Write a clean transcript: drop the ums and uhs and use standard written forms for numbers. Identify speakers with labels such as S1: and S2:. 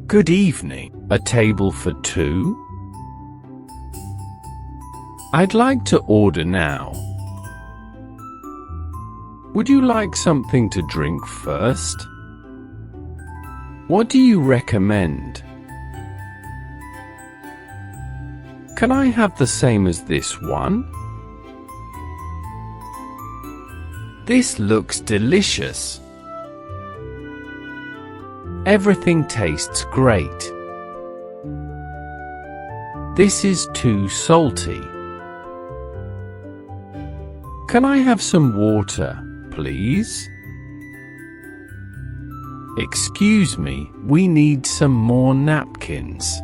S1: Good evening. A table for two? I'd like to order now. Would you like something to drink first? What do you recommend? Can I have the same as this one? This looks delicious. Everything tastes great. This is too salty. Can I have some water, please? Excuse me, we need some more napkins.